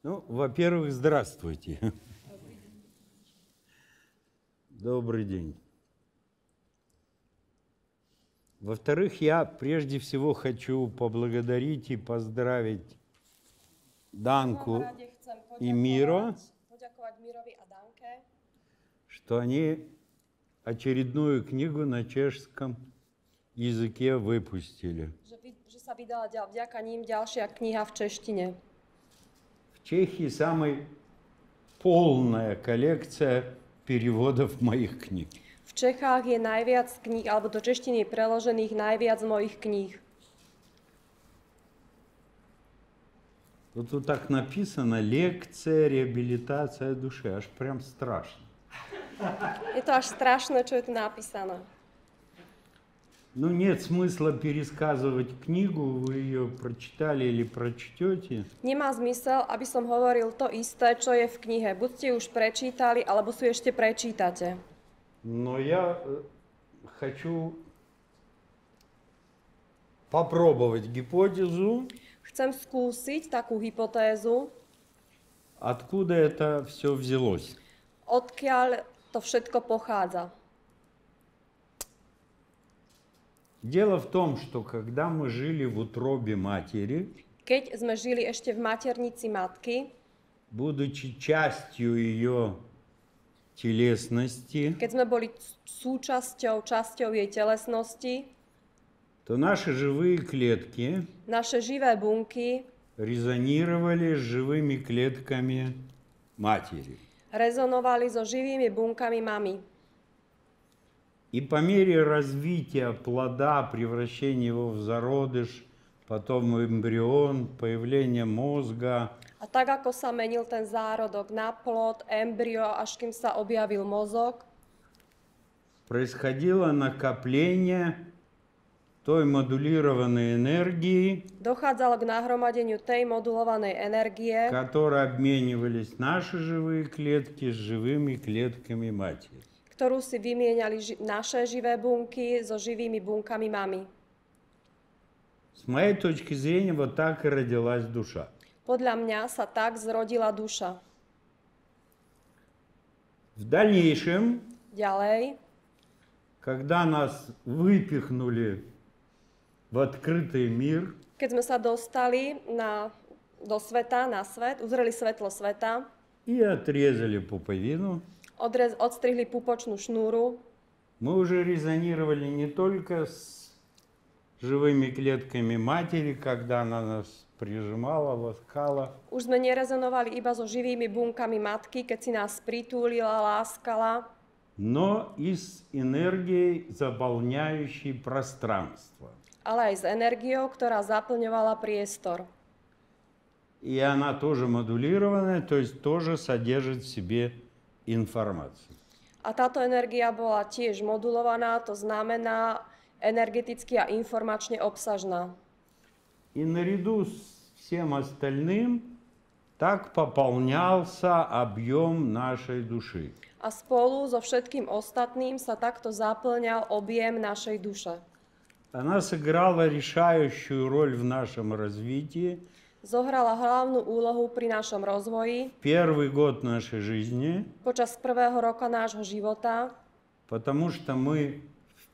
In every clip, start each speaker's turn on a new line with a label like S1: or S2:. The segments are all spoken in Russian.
S1: Ну, во-первых, здравствуйте. Добрый день. Во-вторых, я прежде всего хочу поблагодарить и поздравить Данку и Миро, что они очередную книгу на чешском языке выпустили.
S2: Že sa vydala vďaka ním ďalšia kniha v češtine.
S1: В Чехии самая полная коллекция переводов моих книг.
S2: V Čechách je najviac kníh, alebo do češtiny je preložených najviac mojich kníh.
S1: Вот тут так написано «Лекция, реабилитация души». Аж прям страшно.
S2: Je to až strašné, čo je tu napísané.
S1: Ну, нет смысла пересказывать книгу, вы ее прочитали или прочтете.
S2: Nemá zmysel, aby som hovoril to isté, čo je v knihe. Buď ste už prečítali, alebo si ešte prečítate.
S1: Но я хочу попробовать гипотезу,
S2: Chcem skúsiť takú hypotézu,
S1: откуда это все взялось.
S2: odkiaľ to všetko pochádza.
S1: Дело в том, что когда мы жили в утробе матери,
S2: Keď sme žili ešte v maternici matky,
S1: будучи частью ее телесности,
S2: keď sme boli časťou jej telesnosti,
S1: то наши живые клетки
S2: naše živé bunky
S1: резонировали с живыми клетками матери.
S2: rezonovali so živými bunkami mamy.
S1: И по мере развития плода, превращения его в зародыш, потом в эмбрион, появления мозга,
S2: A tak, ako sa menil ten zárodok na plod, embryo, až kým sa objavil mozog,
S1: происходило накопление той модулированной энергии,
S2: dochádzalo k nahromadeniu tej modulovanej energie,
S1: которой обменивались наши живые клетки с живыми клетками матери.
S2: ktorú si vymieniali naše živé bunky so živými bunkami mamy.
S1: С моей точки зрения, вот так и родилась душа.
S2: Podľa mňa sa tak zrodila duša.
S1: В дальнейшем,
S2: Ďalej,
S1: когда нас выпихнули в открытый мир,
S2: keď sme sa dostali do sveta, na svet, uzreli svetlo sveta,
S1: и отрезали пуповину,
S2: odstrihli pupočnú šnúru,
S1: мы уже резонировали не только с живыми клетками матери, когда она нас прижимала, ласкала,
S2: už sme nerezonovali iba so živými bunkami matky, keď si nás pritúlila, láskala,
S1: но и с энергией, заполняющей пространство.
S2: ale aj s energiou, ktorá zaplňovala priestor.
S1: И она тоже модулированная, то есть тоже содержит в себе информацию.
S2: A táto energia bola tiež modulovaná, to znamená energeticky a informačne obsažná.
S1: И наряду с всем остальным так пополнялся объем нашей души.
S2: A spolu so všetkým ostatným sa takto zaplňal objem našej duše.
S1: Она сыграла решающую роль в нашем развитии.
S2: Zohrala hlavnú úlohu pri našom rozvoji
S1: Первый год нашей жизни,
S2: počas prvého roka nášho života,
S1: потому что мы,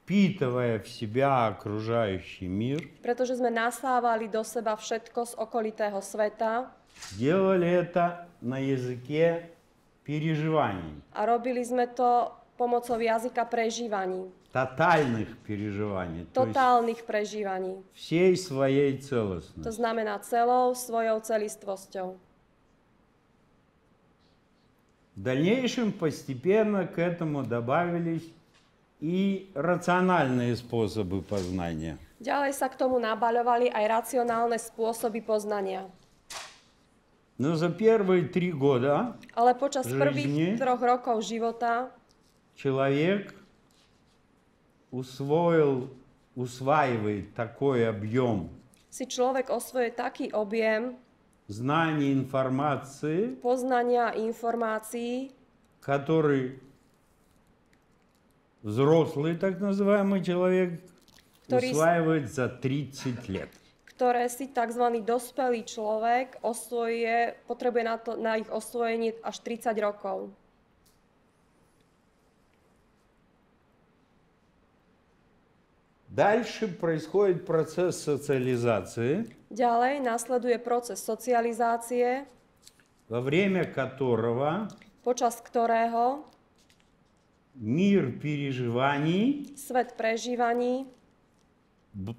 S1: впитывая в себя окружающий мир,
S2: pretože sme nasávali do seba všetko z okolitého sveta
S1: делали это на языке переживаний,
S2: a robili sme to pomocou jazyka prežívaní,
S1: тотальных переживаний, то есть
S2: totálnych prežívaní.
S1: всей своей
S2: To
S1: целостности.
S2: znamená celou svojou celistvosťou.
S1: В дальнейшем постепенно к этому добавились и рациональные способы познания.
S2: Ďalej sa k tomu nabaľovali aj racionálne spôsoby poznania.
S1: Но за первые 3 года
S2: Ale počas
S1: Жизни.
S2: prvých 3 rokov života
S1: человек усваивает такой объем
S2: si človek osvoje taký objem
S1: знаний, информации,
S2: poznania a informácií,
S1: который взрослый, так называемый человек,
S2: Который
S1: усваивает за 30 лет.
S2: ktoré si tzv. Dospelý človek potrebuje na ich osvojenie až 30 rokov.
S1: Дальше происходит процесс социализации,
S2: Ďalej nasleduje proces socializácie,
S1: во время которого
S2: počas ktorého
S1: мир переживаний
S2: svet prežívaní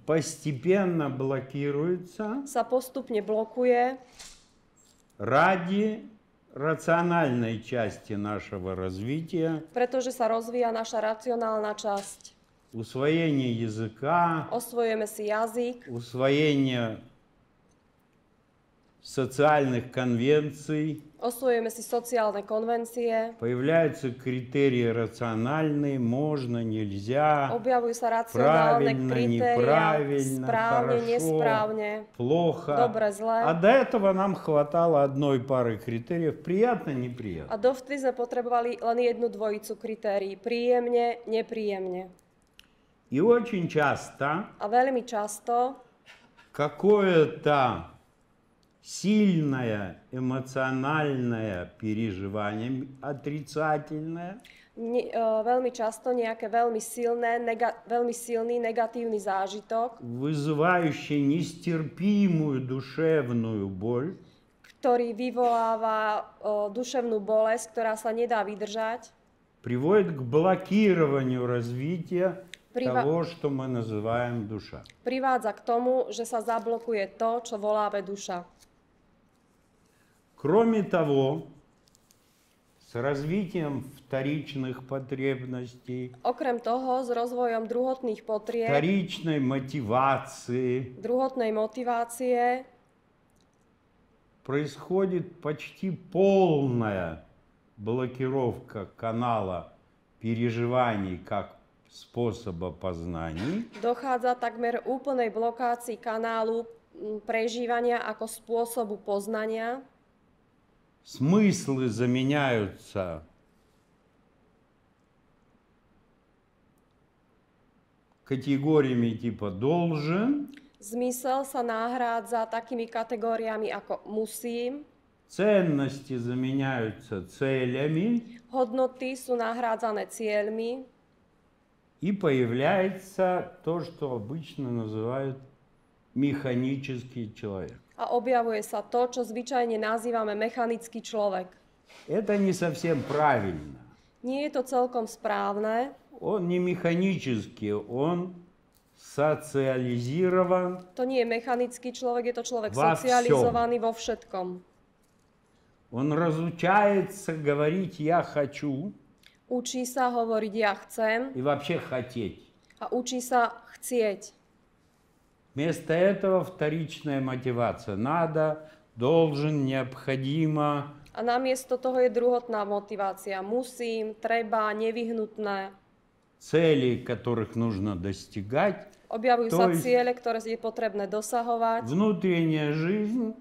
S1: постепенно блокируется
S2: sa postupne blokuje
S1: ради рациональной части нашего развития,
S2: pretože sa rozvíja naša racionálna časť.
S1: усвоения языка,
S2: Osvojujeme si jazyk,
S1: усвоения социальных конвенций,
S2: osvojujeme si sociálne konvencie,
S1: появляются критерии рациональные, можно, нельзя,
S2: objavujú sa racionálne
S1: правильно,
S2: kritériá,
S1: неправильно,
S2: správne,
S1: хорошо,
S2: nesprávne,
S1: плохо.
S2: dobre, zle.
S1: А до этого нам хватало одной пары критериев, приятно,
S2: A
S1: неприятно.
S2: dovtedy sme potrebovali len jednu dvojicu kritérií, príjemne, nepríjemne.
S1: И очень часто
S2: A veľmi často
S1: какое-то сильное эмоциональное переживание отрицательное
S2: veľmi často nejaké veľmi silný negatívny zážitok,
S1: вызывающее нестерпимую душевную боль,
S2: ktorý vyvoláva duševnú bolesť, ktorá sa nedá vydržať,
S1: приводит к блокированию развития
S2: Прива-
S1: того, что мы называем душа.
S2: privádza k tomu, že sa zablokuje to, čo voláme duša.
S1: Кроме того, с развитием вторичных потребностей,
S2: Okrem toho, s rozvojom druhotných potrieb,
S1: вторичной мотивации
S2: druhotnej motivácie,
S1: происходит почти полная блокировка канала переживаний как способа познаний,
S2: dochádza takmer úplnej blokácii kanálu prežívania ako spôsobu poznania.
S1: смыслы заменяются категориями типа «должен»,
S2: Zmysel sa nahrádza takými kategóriami ako musím,
S1: ценности заменяются целями,
S2: hodnoty sú nahrádzané cieľmi
S1: и появляется то, что обычно называют механический человек.
S2: a objavuje sa to, čo zvyčajne nazývame mechanický človek.
S1: Это не совсем правильно.
S2: Nie je to celkom správne,
S1: Он не механический, он социализирован.
S2: to nie je mechanický človek, je to človek
S1: Vo
S2: socializovaný vo všetkom.
S1: Он разучается говорить «я хочу»
S2: Učí sa hovoriť ja chcem
S1: и вообще хотеть.
S2: a učí sa chcieť.
S1: Вместо этого вторичная мотивация. Надо, должен, необходимо.
S2: A namiesto toho je druhotná motivácia. Musím, treba, nevyhnutné.
S1: Цели, которых нужно достигать.
S2: Objavujú
S1: To
S2: sa
S1: je-
S2: ciele, ktoré je potrebné dosahovať.
S1: Внутренняя жизнь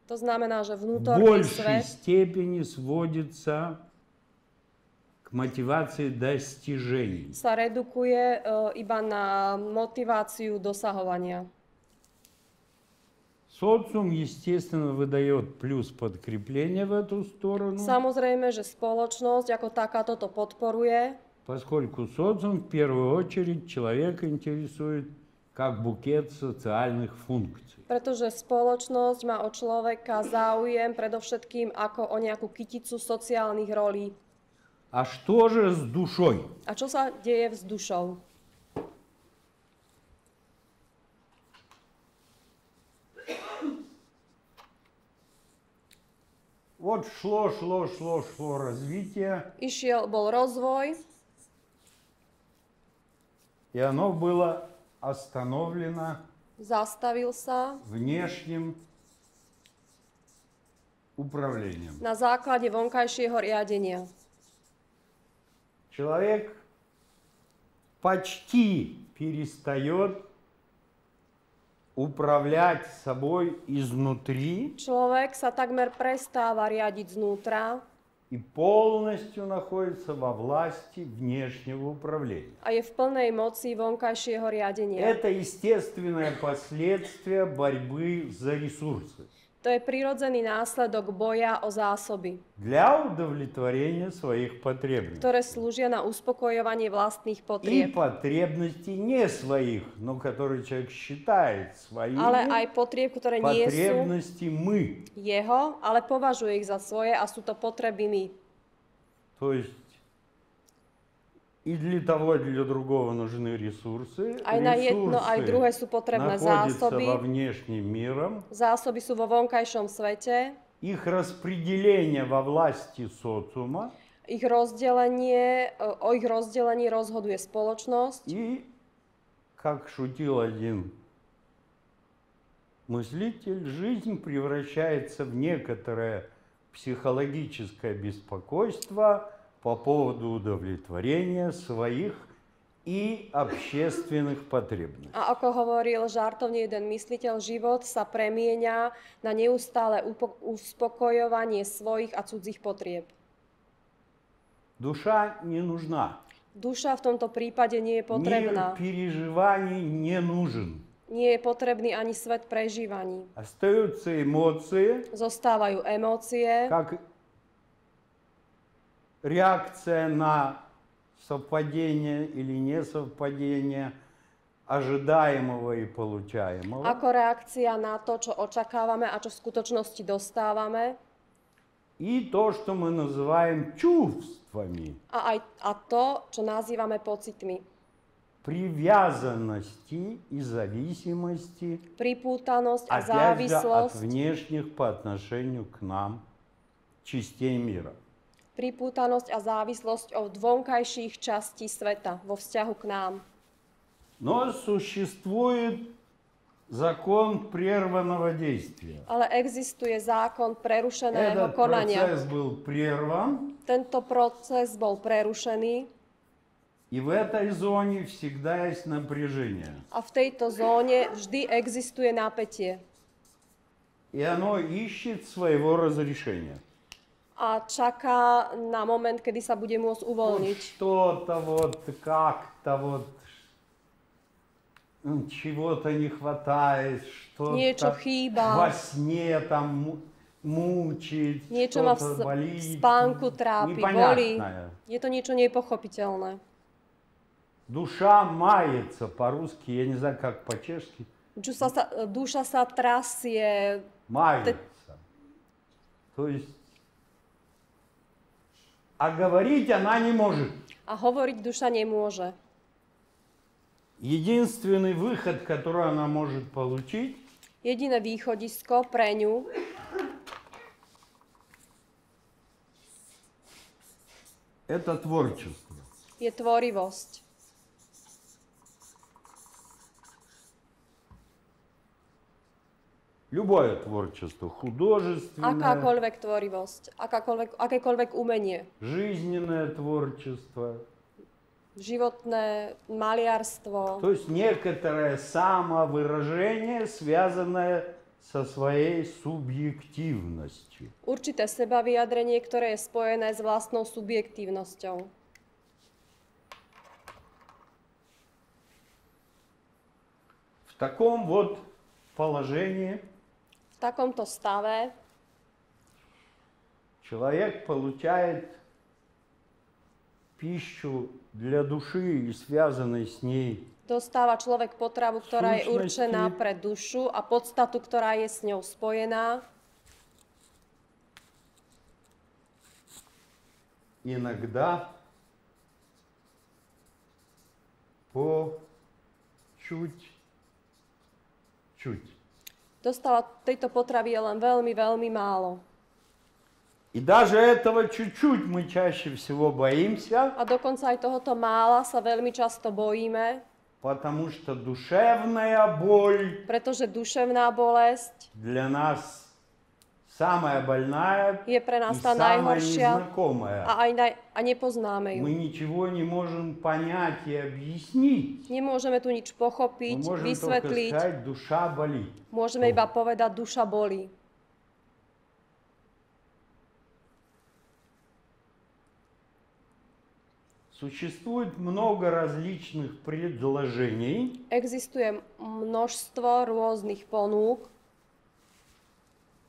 S2: To znamená, že
S1: в
S2: vnútorný
S1: большей
S2: svet
S1: степени сводится к мотивации достижений.
S2: sa redukuje iba na motiváciu dosahovania.
S1: Социум, естественно, выдает плюс подкрепления в эту сторону,
S2: Samozrejme, že spoločnosť ako takáto to podporuje,
S1: поскольку социум в первую очередь человека интересует как букет социальных функций.
S2: pretože spoločnosť má od človeka záujem predovšetkým ako o nejakú kyticu sociálnych rolí.
S1: А что же с душой?
S2: A čo sa deje s dušou?
S1: Вот шло развитие,
S2: Bol rozvoj
S1: и оно было остановлено
S2: zastavil sa
S1: внешним управлением.
S2: na základe vonkajšieho riadenia.
S1: Человек почти перестает управлять собой изнутри,
S2: Človek sa takmer prestáva riadiť znútra,
S1: и полностью находится во власти внешнего управления.
S2: a je v plnej moci vonkajšieho riadenia.
S1: Это естественное последствие борьбы за ресурсы
S2: To je prirodzený následok boja o zásoby,
S1: для удовлетворения своих потребностей.
S2: ktoré slúžia na uspokojovanie vlastných
S1: И
S2: potrieb,
S1: потребностей не своих, но которые человек считает своими,
S2: ale aj potrieb, ktoré nie sú
S1: потребности мы.
S2: jeho, ale považuje ich za svoje a sú to potreby my.
S1: То есть и для того, и для другого нужны ресурсы.
S2: Aj na jedno, aj druhé sú potrebné
S1: находятся
S2: zásoby.
S1: во внешнем мире.
S2: Zásoby sú vo vonkajšom svete,
S1: Их распределение во власти социума.
S2: o ich rozdelení rozhoduje spoločnosť.
S1: И, как шутил один мыслитель, жизнь превращается в некоторое психологическое беспокойство по поводу удовлетворения своих и общественных потребностей.
S2: A ako hovoril žartovne jeden mysliteľ, život sa premieňa na neustále uspokojovanie svojich a cudzích potrieb.
S1: Душа не нужна.
S2: Duša v tomto prípade nie je
S1: Мир
S2: potrebná.
S1: переживаний не нужен.
S2: Nie je potrebný ani svet prežívaní.
S1: Остаются эмоции,
S2: Zostávajú emócie,
S1: как реакция на совпадение или несовпадение ожидаемого и получаемого.
S2: ako reakcia na to, čo očakávame a čo v skutočnosti dostávame.
S1: И то, что мы называем чувствами,
S2: A to, čo nazývame pocitmi.
S1: привязанности и зависимости,
S2: Pripútanosť a
S1: опять же, от
S2: závislosť.
S1: внешних по отношению к нам частей мира.
S2: Pripútanosť a závislosť od vonkajších častí sveta vo vzťahu k nám.
S1: Но существует закон прерванного действия.
S2: Ale existuje zákon prerušeného
S1: Этот
S2: konania.
S1: процесс был прерван,
S2: Tento proces bol prerušený
S1: и в этой зоне всегда есть напряжение.
S2: a v tejto zóne vždy existuje napätie.
S1: И оно ищет своего разрешения.
S2: A čaká na moment, kedy sa bude môcť uvoľniť.
S1: Что-то вот как-то вот чего-то не хватает,
S2: Niečo
S1: что-то
S2: chýba.
S1: во сне там мучить,
S2: Niečo ma
S1: что-то
S2: v
S1: болит,
S2: spánku trápi, bolí.
S1: непонятное.
S2: Je to niečo nepochopiteľné.
S1: Душа мается по-русски, я не знаю, как по-чешски,
S2: Duša sa trasie,
S1: мается. То есть, а говорить она не может.
S2: a hovoriť duša nemôže.
S1: Единственный выход, который она может получить,
S2: Jediné východisko pre ňu
S1: это творчество.
S2: je tvorivosť.
S1: Любое творчество, художественное,
S2: Akákoľvek tvorivosť, akékoľvek umenie,
S1: жизненное творчество.
S2: životné maliarstvo,
S1: То есть некоторое самовыражение, связанное со своей субъективностью.
S2: určité sebavyjadrenie, ktoré je spojené s vlastnou subjektívnosťou.
S1: В таком вот положении
S2: V takomto stave
S1: человек получает пищу для души и связанной с ней
S2: dostáva človek potravu, ktorá je
S1: Súčnosti.
S2: určená pre dušu a podstatu, ktorá je s ňou spojená.
S1: иногда по чуть-чуть.
S2: Dostáva tejto potravy je len veľmi, veľmi málo.
S1: И даже этого чуть-чуть мы чаще всего боимся,
S2: A dokonca aj tohoto mála sa veľmi často bojíme,
S1: потому что душевная боль
S2: pretože duševná bolesť
S1: для нас самая больная
S2: je pre nás
S1: и
S2: tá
S1: самая
S2: najhoršia
S1: незнакомая.
S2: a nepoznáme ju.
S1: Мы ничего не можем понять и объяснить.
S2: Nemôžeme tu nič
S1: Мы
S2: pochopiť,
S1: можем только
S2: vysvetliť.
S1: сказать, душа болит.
S2: Môžeme iba povedať, duša bolí.
S1: Существует много различных предложений,
S2: Existuje množstvo rôznych ponúk,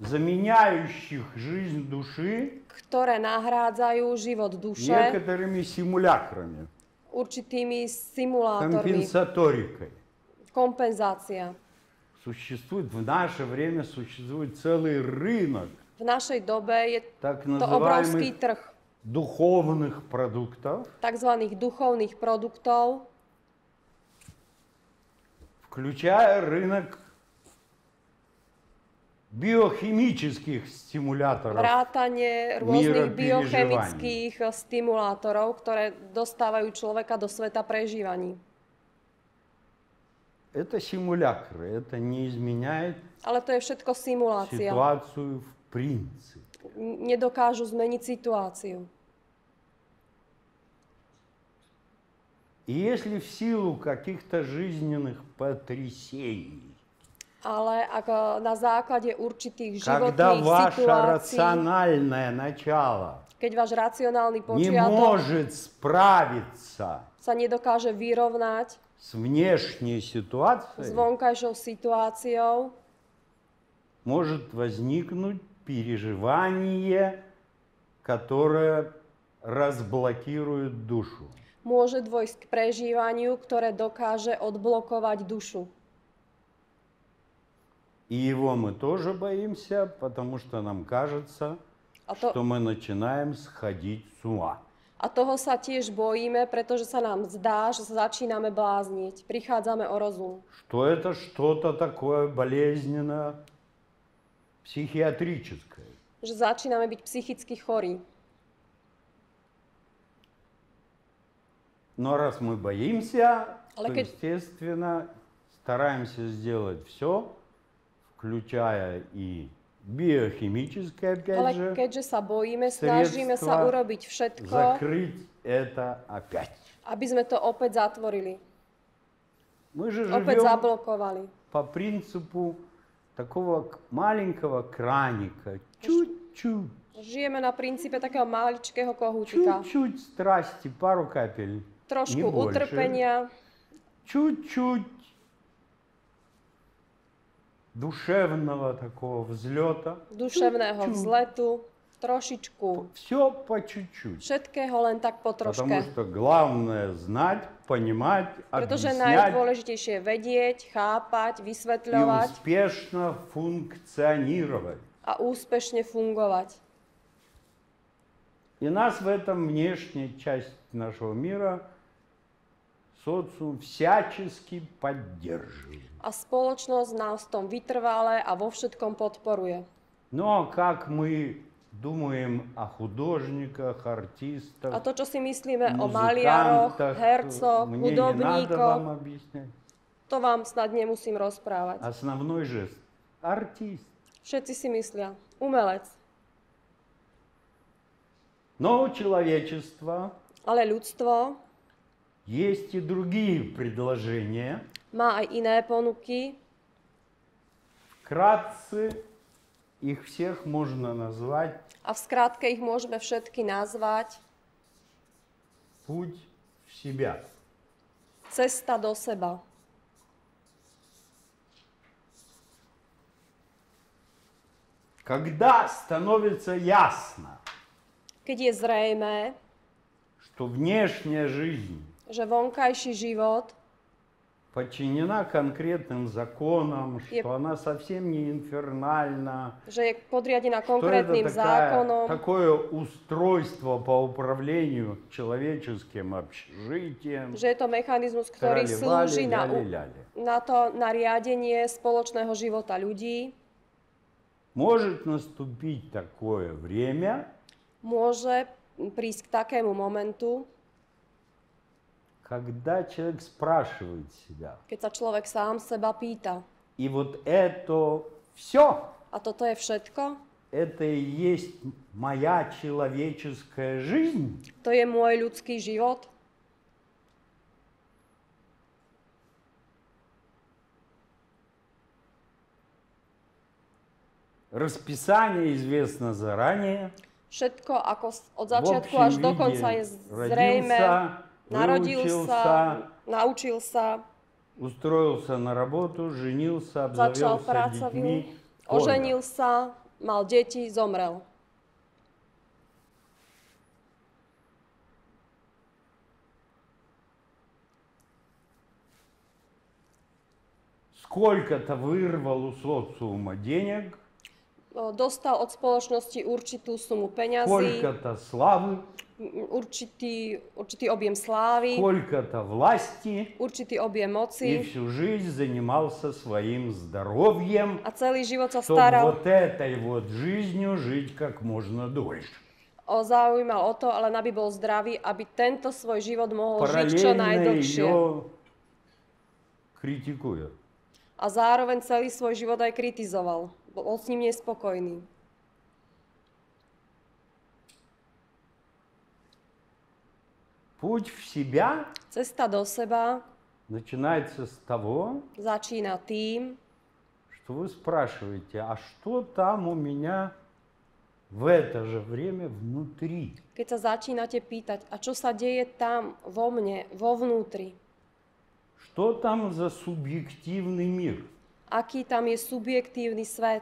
S1: заменяющих жизнь души
S2: ktoré nahrádzajú život duše
S1: некоторыми симулякрами,
S2: určitými simulátormi.
S1: компенсаторикой.
S2: Kompenzácia.
S1: В наше время существует целый рынок
S2: V našej dobe je
S1: так
S2: to obrovský
S1: называемых
S2: trh
S1: духовных продуктов,
S2: tzv. Duchovných produktov,
S1: включая рынок биохимических стимуляторов.
S2: vrátane rôznych
S1: Míra
S2: biochemických stimulátorov, ktoré dostávajú človeka do sveta prežívaní.
S1: Это симулякры, это не изменяет
S2: Ale to je všetko simulácia.
S1: ситуацию в принципе.
S2: Nedokážu zmeniť situáciu.
S1: И если в силу каких-то жизненных потрясений,
S2: Ale ak na základe určitých
S1: когда
S2: životných
S1: ваше
S2: situácií,
S1: рациональное начало
S2: keď váš racionálny
S1: не
S2: počiatok
S1: может справиться
S2: sa nedokáže vyrovnať
S1: с внешней
S2: s
S1: ситуацией,
S2: vonkajšou situáciou,
S1: может возникнуть переживание, которое разблокирует душу.
S2: môže dôjsť k prežívaniu, ktoré dokáže odblokovať dušu.
S1: И его мы тоже боимся, потому что нам кажется, что мы начинаем сходить с ума.
S2: A toho sa tiež bojíme, pretože sa nám zdá, že sa začíname blázniť. Prichádzame o rozum.
S1: Что это что-то такое болезненное, психиатрическое.
S2: Že začíname byť psychicky chorí.
S1: Но раз мы боимся, то,
S2: Ale
S1: естественно, стараемся сделать все, включая и биохимическое, опять
S2: Ale
S1: же,
S2: keďže sa bojíme, snažíme sa
S1: sredstva
S2: urobiť všetko,
S1: закрыть это опять.
S2: aby sme to opäť zatvorili.
S1: Мы же
S2: Opäť
S1: живем
S2: zablokovali.
S1: по принципу такого маленького краника. Чуть-чуть,
S2: Žijeme na princípe takého maličkého kohútika.
S1: чуть-чуть страсти, пару капель,
S2: Trošku
S1: не больше.
S2: utrpenia,
S1: Чуть-чуть душевного такого взлета.
S2: duševného
S1: Čuť.
S2: vzletu, trošičku.
S1: Все по чуть-чуть.
S2: Všetkého len tak po
S1: Потому
S2: troške.
S1: что главное знать, понимать,
S2: Pretože
S1: объяснять
S2: najdôležitejšie je vedieť, chápať,
S1: и
S2: vysvetľovať
S1: успешно функционировать.
S2: a úspešne fungovať.
S1: И нас в этом внешняя часть нашего мира, социум, всячески поддерживает.
S2: A spoločnosť nás v tom vytrvále a vo všetkom podporuje.
S1: Но как мы думаем о художниках, артистах,
S2: A to, čo si myslíme o maliaroch,
S1: музыкантах,
S2: hercoch,
S1: мне не надо вам
S2: hudobníkoch,
S1: объяснять.
S2: to vám snad nemusím rozprávať.
S1: Основной жест – артист.
S2: Všetci si myslia, umelec.
S1: Но у человечества
S2: Ale ľudstvo
S1: есть и другие предложения.
S2: má aj iné ponuky.
S1: Вкратце их всех можно назвать
S2: A v skratke ich môžeme všetky nazvať
S1: «Путь в себя».
S2: cesta do seba.
S1: Когда становится ясно,
S2: Keď je zrejmé,
S1: что внешняя жизнь
S2: že vonkajší život
S1: подчинена конкретным законам,
S2: Je-
S1: что она совсем не инфернальна,
S2: že je podriadená
S1: что это
S2: konkrétnym zákonom,
S1: такое устройство по управлению человеческим общежитием.
S2: že je to mechanizmus, ktorý slúži na riadenie spoločného života ľudí,
S1: Может наступить такое время,
S2: môže prísť k takému momentu,
S1: когда человек спрашивает себя,
S2: keď sa človek sám seba pýta.
S1: и вот это все,
S2: A toto je všetko?
S1: это и есть моя человеческая жизнь?
S2: To je môj ľudský život?
S1: Расписание известно заранее.
S2: Všetko ako od
S1: В
S2: začiatku až
S1: общем
S2: do konca je
S1: виде
S2: zrejme.
S1: родился,
S2: Narodil
S1: выучился,
S2: sa, naučil sa,
S1: устроился на работу, женился,
S2: začal
S1: обзавелся
S2: pracovať,
S1: детьми,
S2: oženil
S1: умер.
S2: sa, mal deti, zomrel.
S1: Сколько-то вырвал у социума денег,
S2: Dostal od spoločnosti určitú sumu peňazí,
S1: сколько-то славы,
S2: určitý objem slávy,
S1: сколько-то власти,
S2: určitý objem
S1: и
S2: moci
S1: всю жизнь занимался своим здоровьем,
S2: a celý život sa
S1: чтобы
S2: staral,
S1: вот этой вот жизнью жить как можно дольше.
S2: zaujímal o to, len aby bol zdravý, aby tento svoj život mohol žiť čo
S1: Параллельно
S2: najdlhšie.
S1: ее критикуя.
S2: A zároveň celý svoj život aj kritizoval. Bol s ním nespokojný.
S1: Путь в себя
S2: Cesta do seba
S1: начинается с того,
S2: začína tým,
S1: что вы spрашиваете, а что там у меня в это же время внутри?
S2: keď sa začínate pýtať, a čo sa deje tam vo mne, vo vnútri?
S1: Что там за субъективный мир?
S2: Aký tam je subjektívny svet?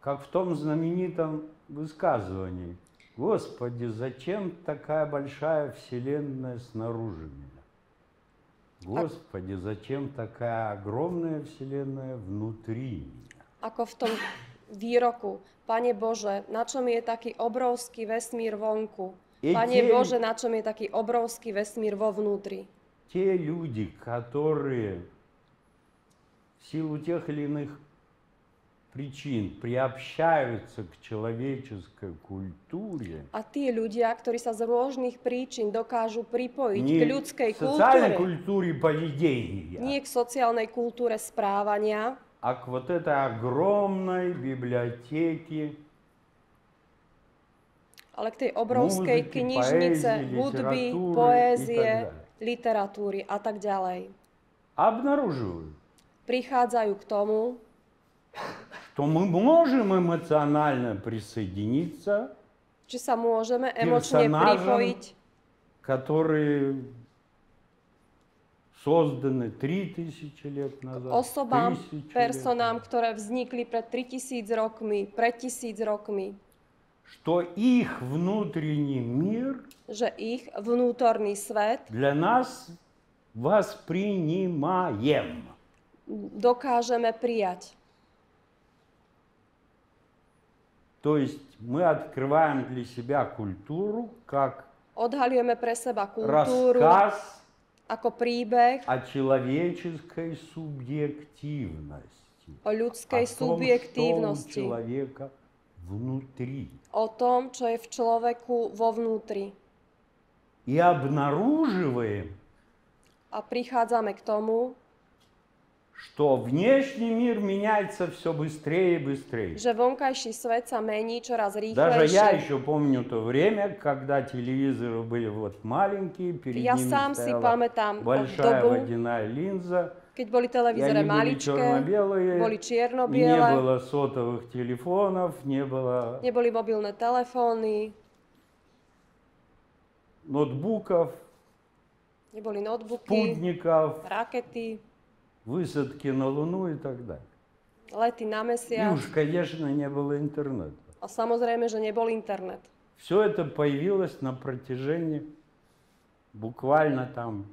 S1: Как в том знаменитом высказывании. Господи, зачем такая большая вселенная снаружи меня? Господи, зачем такая огромная вселенная внутри меня?
S2: Ako v tom výroku, Pane Bože, na čom je taký obrovský vesmír vonku? Pane Bože, na čom je taký obrovský vesmír vo vnútri?
S1: Те люди, которые в силу тех или иных причин приобщаются к человеческой культуре,
S2: A tí ľudia, ktorí sa z rôznych príčin dokážu pripojiť k
S1: не
S2: ľudskej
S1: к социальной
S2: kultúre,
S1: культуре поведения,
S2: nie k sociálnej kultúre správania,
S1: а к вот этой огромной библиотеке
S2: ale k tej obrovskej
S1: Muziky,
S2: knižnice,
S1: poézie,
S2: hudby,
S1: literatúry
S2: poézie,
S1: i tak ďalej.
S2: literatúry a tak ďalej.
S1: обнаруживают,
S2: Prichádzajú k tomu,
S1: что мы можем эмоционально присоединиться,
S2: že sa môžeme emočne
S1: Personážom,
S2: pripojiť
S1: которые созданы 3000 лет назад,
S2: osobám,
S1: 1000 лет
S2: personám,
S1: назад,
S2: ktoré vznikli pred 3000 rokmi, pred 1000 rokmi,
S1: что их внутренний мир
S2: že ich vnútorný svet
S1: для нас воспринимаем.
S2: dokážeme prijať.
S1: То есть мы открываем для себя культуру как
S2: Odhaľujeme pre seba kultúru
S1: рассказ
S2: ako príbeh
S1: о человеческой субъективности,
S2: o ľudskej
S1: о том, что у
S2: subjektívnosti,
S1: человека внутри.
S2: o tom, čo je v človeku vo vnútri.
S1: И обнаруживаем,
S2: A prichádzame k tomu,
S1: что внешний мир меняется все быстрее и быстрее.
S2: že vonkajší svet sa mení čoraz
S1: Даже я
S2: rýchlejšie.
S1: еще помню то время, когда телевизоры были вот маленькие, перед
S2: Ja
S1: ними
S2: sám si
S1: стояла
S2: pamätám
S1: большая
S2: dobu,
S1: водяная линза,
S2: keď boli
S1: и
S2: televízore
S1: они были
S2: maličké,
S1: черно-белые,
S2: boli
S1: и не
S2: čierno-biele,
S1: было сотовых телефонов, не было
S2: neboli mobilné telefóny,
S1: ноутбуков,
S2: neboli notebooky,
S1: спутников,
S2: rakety,
S1: высадки на Луну и так далее.
S2: lety na
S1: И
S2: mesiac
S1: уж, конечно, не было интернета.
S2: a samozrejme, že nebol internet.
S1: Все это появилось на протяжении буквально там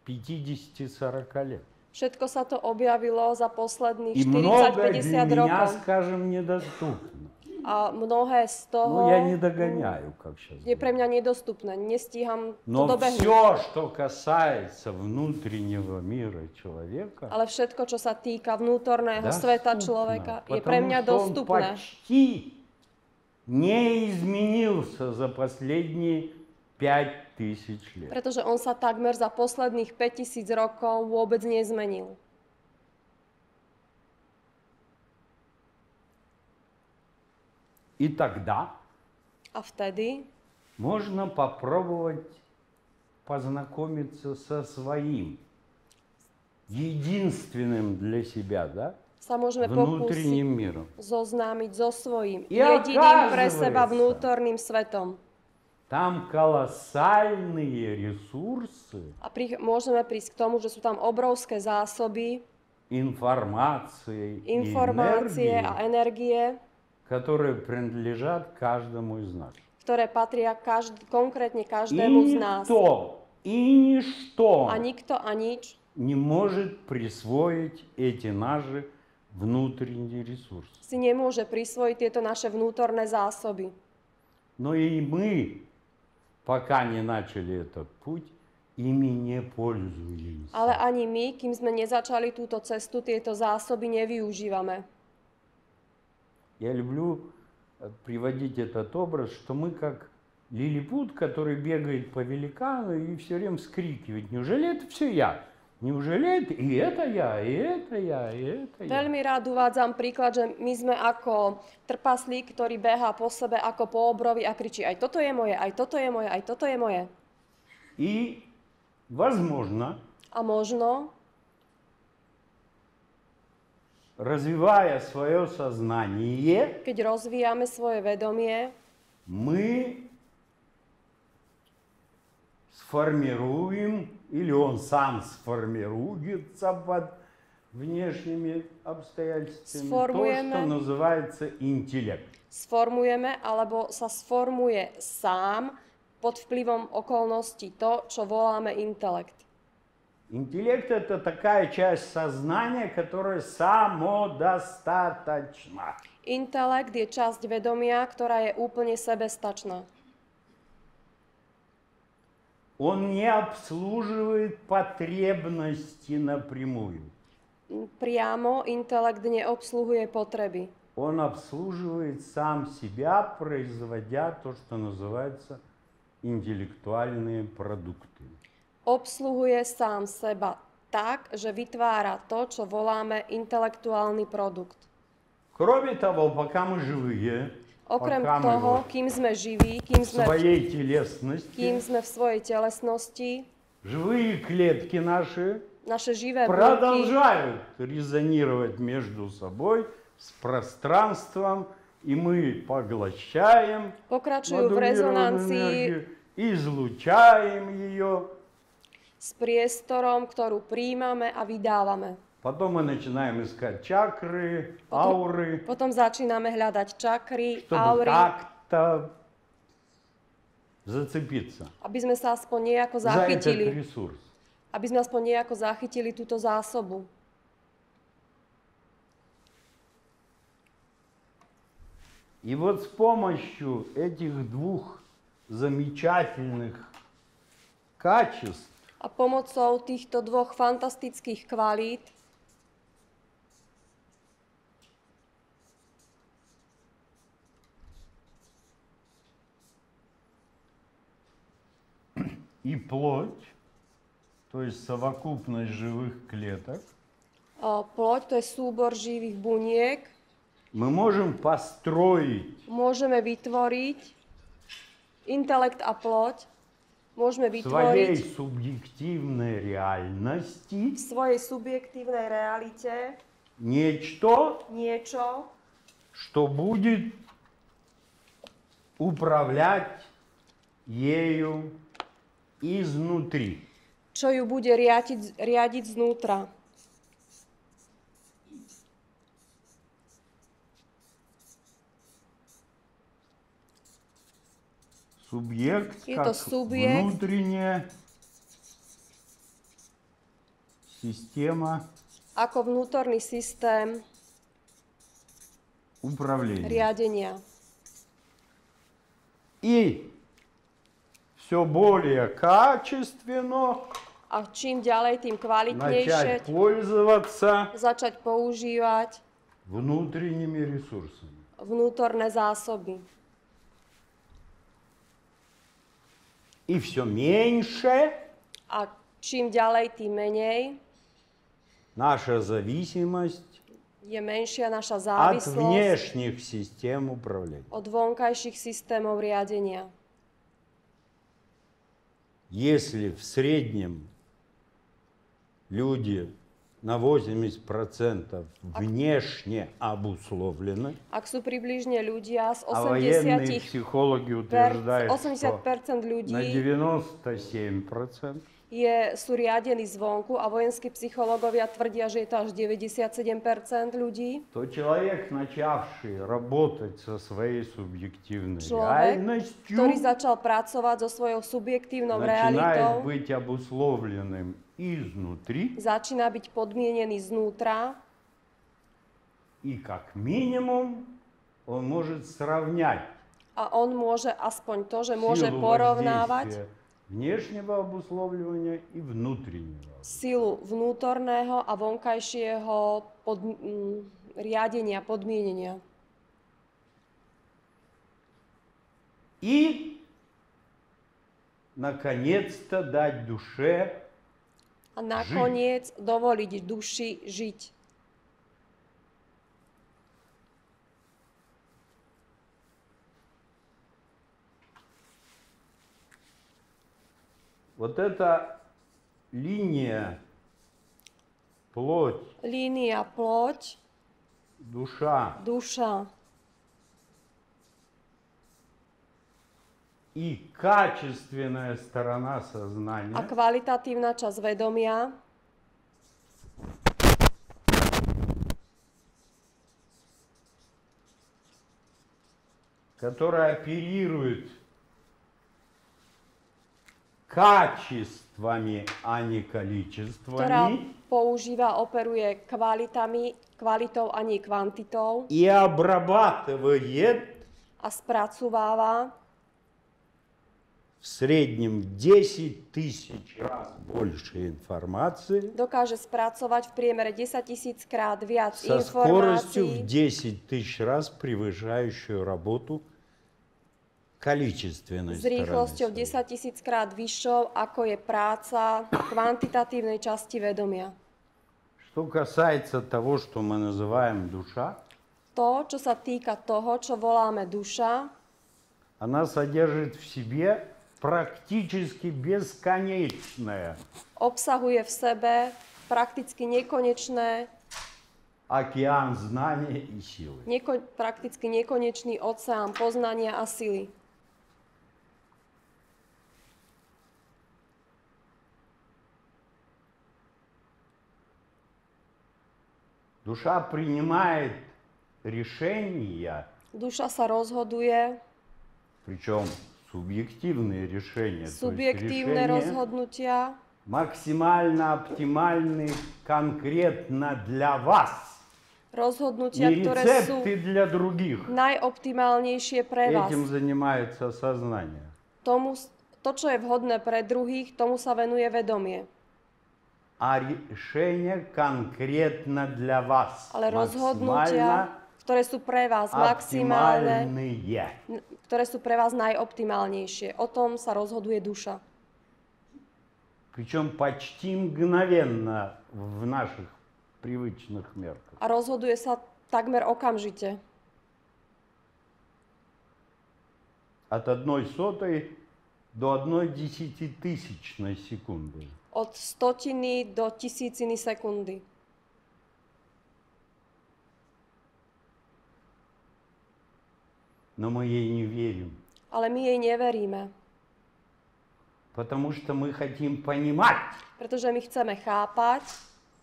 S1: 50-40 лет.
S2: Všetko sa to objavilo za posledných
S1: И многое для
S2: 40-50
S1: меня,
S2: rokov.
S1: скажем, недоступно.
S2: A mnohé z
S1: Ну,
S2: toho
S1: я не догоняю, как сейчас.
S2: je pre mňa nedostupné. Nestíham to
S1: Но
S2: dobehnúť.
S1: все, что касается внутреннего мира человека,
S2: Ale všetko, čo sa týka vnútorného sveta človeka, je pre
S1: потому
S2: mňa
S1: что он
S2: dostupné.
S1: почти не изменился за последние 5000 лет.
S2: Pretože on sa takmer za posledných 5000 rokov vôbec nezmenil.
S1: И тогда
S2: A vtedy
S1: можно попробовать познакомиться со своим единственным для себя, да,
S2: sa môžeme
S1: внутренним
S2: pokúsiť
S1: миром.
S2: zoznámiť so svojím
S1: I
S2: jediným pre
S1: оказывается,
S2: seba vnútorným svetom.
S1: Там колоссальные ресурсы
S2: A môžeme prísť k tomu, že sú tam obrovské zásoby
S1: информации и
S2: informácie a
S1: энергии,
S2: energie,
S1: которые принадлежат каждому из нас.
S2: ktoré patria konkrétne
S1: И
S2: každému z nás.
S1: никто, и ничто
S2: A nikto a nič
S1: не может присвоить эти наши внутренние ресурсы.
S2: si nemôže prisvojiť tieto naše vnútorné zásoby.
S1: Но и мы, пока не начали этот путь, ими не пользуемся.
S2: Ale ani my, kým sme nezačali túto cestu, tieto zásoby nevyužívame.
S1: Я люблю приводить этот образ, что мы как лилипут, который бегает по великану и все время вскрикивает: неужели это все я? Неужели это и это я, и это я, и это я?
S2: Veľmi rád uvádzam príklad, že my sme ako trpaslík, ktorý behá po sebe ako po obrovi a kričí: aj toto je moje, aj toto je moje, aj toto je moje.
S1: И, возможно,
S2: A možno,
S1: развивая свое сознание,
S2: keď rozvíjame svoje vedomie,
S1: мы сформируем, или он сам сформируется под внешними обстоятельствами,
S2: Сформуем.
S1: то, что называется интеллект.
S2: sformujeme alebo sa sformuje sám pod vplyvom okolností to, čo voláme intelekt.
S1: Интеллект – это такая часть сознания, которая самодостаточна.
S2: Intelekt je časť vedomia, ktorá je úplne sebestačná.
S1: Он не обслуживает потребности напрямую.
S2: Priamo intelekt neobsluhuje potreby.
S1: Он обслуживает сам себя, производя то, что называется интеллектуальные продукты.
S2: Obsluhuje sám seba tak, že vytvára to, čo voláme intelektuálny produkt.
S1: Кроме того, пока мы живые,
S2: Okrem
S1: пока
S2: toho,
S1: мы
S2: kým sme živí,
S1: в своей телесности,
S2: kým sme v svojej telesnosti,
S1: живые клетки наши
S2: naše živé bunky
S1: продолжают резонировать между собой с пространством, и мы поглощаем
S2: pokračujú v
S1: модулированную
S2: rezonancii
S1: энергию, излучаем ее.
S2: s priestorom, ktorú príjmame a vydávame.
S1: Потом мы начинаем искать чакры, ауры,
S2: Potom začíname hľadať čakry,
S1: чтобы
S2: aury,
S1: как-то зацепиться
S2: aby sme sa aspoň nejako
S1: за этот
S2: zachytili.
S1: ресурс.
S2: Aby sme aspoň nejako zachytili túto zásobu.
S1: И вот с помощью этих двух замечательных качеств
S2: A pomocou týchto dvoch fantastických kvalít
S1: и плоть, то есть совокупность живых клеток,
S2: ploď, to je súbor živých buniek,
S1: мы можем построить
S2: môžeme vytvoriť intelekt a ploď, môžeme
S1: в своей
S2: vytvoriť
S1: субъективной реальности
S2: v svojej subjektívnej realite
S1: нечто,
S2: niečo,
S1: что будет управлять ею изнутри.
S2: čo ju bude riadiť znútra.
S1: Субъект
S2: Это
S1: как
S2: субъект.
S1: внутренняя система
S2: Ako vnútorný systém
S1: управления.
S2: riadenia.
S1: И все более качественно
S2: A čím ďalej, tým kvalitnejšie
S1: начать пользоваться
S2: začať používať
S1: внутренними ресурсами.
S2: vnútorné zásoby.
S1: И все меньше
S2: A čím ďalej, tým menej
S1: наша зависимость
S2: je menšia naša
S1: от
S2: závislosť
S1: внешних систем управления.
S2: od vonkajších systémov riadenia.
S1: Если в среднем люди на 80% внешне обусловлены,
S2: ak sú približne ľudia z
S1: а военные
S2: 80%,
S1: психологи утверждают, что
S2: 80%
S1: на
S2: ľudí
S1: 97%,
S2: sú riadení zvonku a vojenskí psychológovia tvrdia, že je to až 97% ľudí.
S1: то человек, начавший работать со своей субъективной
S2: Človek,
S1: реальностью,
S2: ktorý začal pracovať so svojou subjektívnou
S1: начинает
S2: realitou,
S1: быть обусловленным изнутри,
S2: začína byť podmienený znútra
S1: и как минимум он может сравнять
S2: a on môže aspoň to, že môže
S1: силу
S2: porovnávať
S1: воздействия внешнего обусловливания и внутреннего.
S2: silu vnútorného a vonkajšieho riadenia, podmienenia.
S1: И, наконец-то, дать душе
S2: A nakoniec dovoliť duši žiť.
S1: вот эта линия, плоть,
S2: Línia ploť,
S1: душа
S2: duša
S1: и качественная сторона
S2: a
S1: сознания,
S2: kvalitatívna časť vedomia,
S1: которая opeрирует качествами, а не
S2: ktorá
S1: количествами,
S2: operuje kvalitou a nie kvantitou
S1: и обрабатывает
S2: a spracováva
S1: в среднем в 10 тысяч раз больше информации
S2: dokáže spracovať v priemere 10 000 krát viac
S1: со скоростью в
S2: informácií
S1: 10 тысяч раз превышающую работу количественной
S2: s
S1: стороны.
S2: rýchlosťou
S1: своей.
S2: 10 000 krát vyššou, ako je práca kvantitatívnej časti vedomia.
S1: Что касается того, что мы называем душа,
S2: To, čo sa týka toho, čo voláme duša,
S1: она содержит в себе практически бесконечное
S2: obsahuje v sebe prakticky nekonečné,
S1: океан знания и силы.
S2: prakticky nekonečný oceán poznania a sily.
S1: Душа принимает решения,
S2: Duša sa rozhoduje,
S1: причем субъективные решения, то есть
S2: subjektívne
S1: решения
S2: rozhodnutia,
S1: максимально оптимальны конкретно для вас.
S2: rozhodnutia,
S1: Не
S2: ktoré sú
S1: рецепты для других.
S2: najoptimálnejšie pre vás.
S1: Этим занимается сознание.
S2: To, čo je vhodné pre druhých, tomu sa venuje vedomie.
S1: А решения конкретно для вас.
S2: Ale
S1: Максимально
S2: rozhodnutia, ktoré sú pre vás maximálne,
S1: оптимальные.
S2: ktoré sú pre vás najoptimálnejšie. O tom sa rozhoduje duša.
S1: Причем почти мгновенно в наших привычных мерках.
S2: A rozhoduje sa takmer okamžite.
S1: От 1/100 до 1/100000 секунды.
S2: Od stotiny do tisíciny sekundy.
S1: Но мы ей не верим,
S2: Ale my jej neveríme,
S1: потому что мы хотим понимать.
S2: pretože my chceme chápať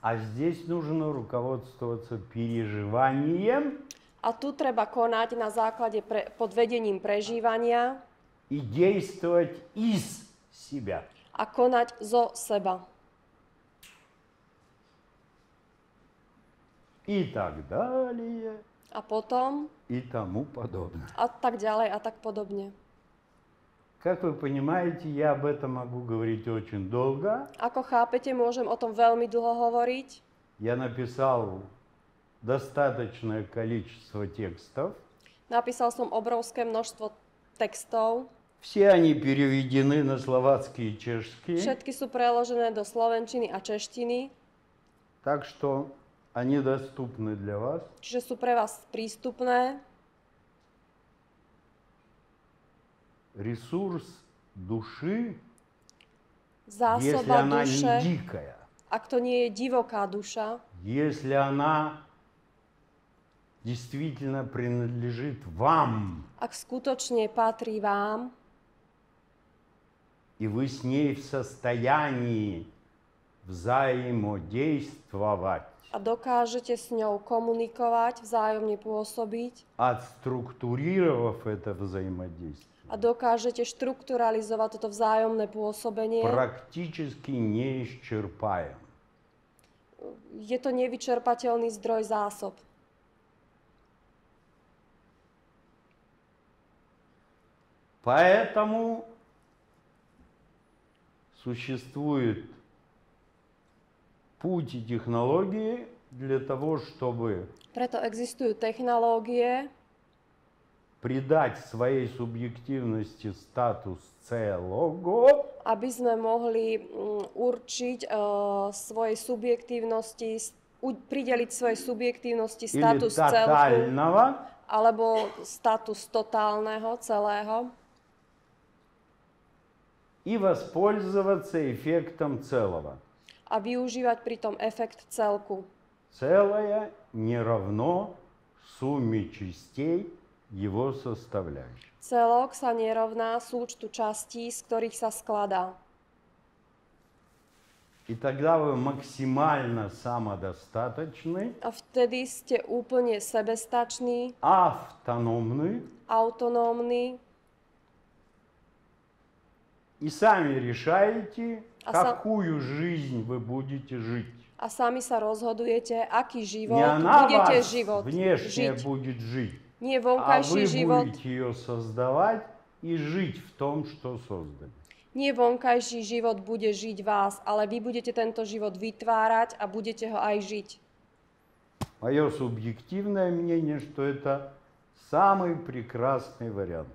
S1: А здесь нужно руководствоваться переживанием
S2: a tu treba konať na základe pod vedením prežívania
S1: и действовать из себя.
S2: a konať zo seba.
S1: И так далее,
S2: A potom
S1: и тому подобное.
S2: a tak ďalej a tak podobne.
S1: Как вы понимаете, я об этом могу говорить очень долго.
S2: Ako chápete, môžem o tom veľmi dlho hovoriť.
S1: Я написал достаточное количество текстов.
S2: Napísal som obrovské množstvo textov.
S1: Все они переведены на словацкий и чешский.
S2: Všetky sú preložené do slovenčiny a češtiny,
S1: Так что они доступны для вас.
S2: čiže sú pre vás prístupné.
S1: Ресурс души, если
S2: Zásoba
S1: она не
S2: duše,
S1: дикая,
S2: ak to nie je divoká duša,
S1: если она действительно принадлежит вам,
S2: ak skutočne patrí vám
S1: и вы с ней в состоянии взаимодействовать,
S2: a dokážete s ňou komunikovať, vzájomne pôsobiť
S1: отструктурировав это взаимодействие,
S2: a dokážete štrukturalizovať toto vzájomné pôsobenie,
S1: практически неисчерпаем.
S2: je to nevyčerpateľný zdroj zásob.
S1: Поэтому существует путь и технологии для того, чтобы
S2: Preto existujú technológie,
S1: придать своей субъективности статус целого,
S2: aby sme mohli určiť svojej subjektívnosti, prideliť svojej subjektívnosti
S1: или
S2: status celku,
S1: тотального,
S2: alebo status totálneho celého
S1: и воспользоваться эффектом целого.
S2: a využívať pritom efekt celku.
S1: Целое не равно сумме частей его составляющих.
S2: Celok sa nerovná súčtu častí, z ktorých sa skladá.
S1: И тогда вы максимально самодостаточны,
S2: A vtedy ste úplne sebestační,
S1: автономны
S2: autonómni
S1: и сами решаете,
S2: А сам-
S1: какую жизнь вы будете жить.
S2: a sami sa rozhodujete, aký život
S1: Не она
S2: budete
S1: вас
S2: život
S1: внешне
S2: žiť.
S1: будет жить,
S2: Nie
S1: а
S2: vonkajší
S1: вы
S2: život,
S1: будете ее создавать и жить в том, что создали.
S2: nie vonkajší život bude žiť vás, ale vy budete tento život vytvárať a budete ho aj žiť.
S1: Мое субъективное мнение, что это самый прекрасный вариант.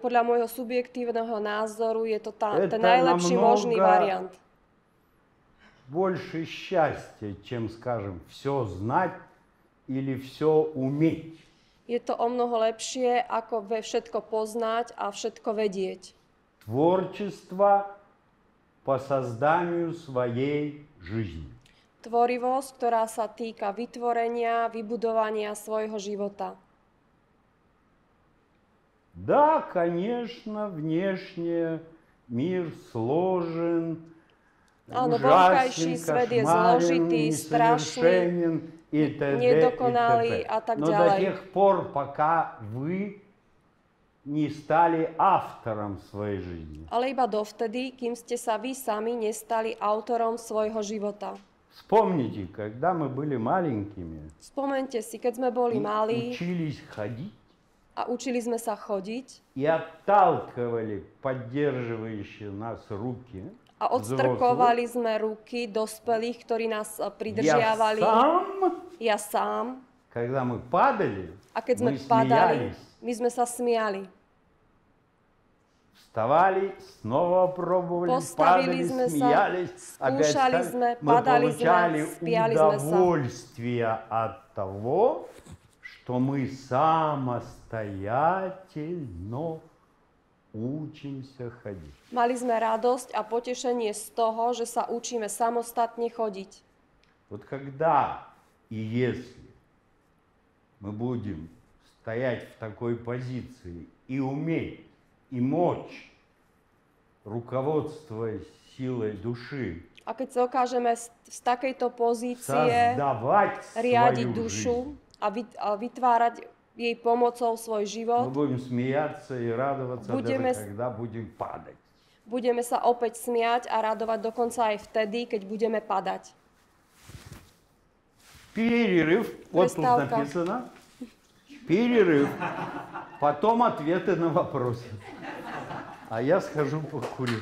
S2: Podľa môjho subjektívneho názoru je to ten
S1: Это
S2: najlepší možný
S1: намного
S2: variant.
S1: больше счастья, чем, скажем, все знать или все уметь.
S2: Je to o mnoho lepšie, ako všetko poznať a všetko vedieť.
S1: Творчество по созданию своей жизни.
S2: Tvorivosť, ktorá sa týka vytvorenia, vybudovania svojho života.
S1: Да, конечно, внешне мир сложен,
S2: Áno,
S1: ужасен,
S2: vonkajší svet je
S1: кошмарен,
S2: zložitý, strašný,
S1: несовершенен и т.д.
S2: nedokonalý a tak
S1: Но до
S2: ďalej.
S1: тех пор, пока вы не стали автором своей жизни.
S2: Ale iba dovtedy, kým ste sa vy sami nestali autorom svojho života.
S1: Вспомните, когда мы были маленькими
S2: Spomeňte si, keď sme boli
S1: и
S2: malí
S1: учились ходить
S2: a učili sme sa chodiť
S1: и отталкивали поддерживающие нас руки,
S2: a odstrkovali sme ruky dospelých, ktorí nás
S1: я
S2: pridržiavali.
S1: сам,
S2: Ja sám.
S1: когда мы падали,
S2: A keď sme
S1: мы
S2: padali,
S1: смеялись,
S2: my sme sa smiali.
S1: вставали, снова пробовали,
S2: Postavili
S1: падали,
S2: sme sa,
S1: смеялись, опять
S2: skúšali
S1: встали.
S2: sme,
S1: Мы
S2: padali
S1: получали
S2: sme, spiali sme sa.
S1: удовольствие от того, что мы самостоятельно учимся ходить.
S2: Mali sme radosť a potešenie z toho, že sa učíme samostatne chodiť.
S1: Вот когда и если мы будем стоять в такой позиции и уметь, и мочь, руководствуясь силой души,
S2: A keď sa dokážeme z takejto pozície
S1: создавать
S2: riadiť
S1: свою
S2: dušu
S1: жизнь,
S2: a vytvárať jej pomocou svoj
S1: мы
S2: život,
S1: будем смеяться и радоваться,
S2: Будем
S1: даже когда будем падать.
S2: budeme sa opäť smiať a radovať dokonca aj vtedy, keď budeme padať.
S1: Перерыв, вот тут
S2: Приставка.
S1: написано, перерыв, потом ответы на вопросы. А я схожу покурю.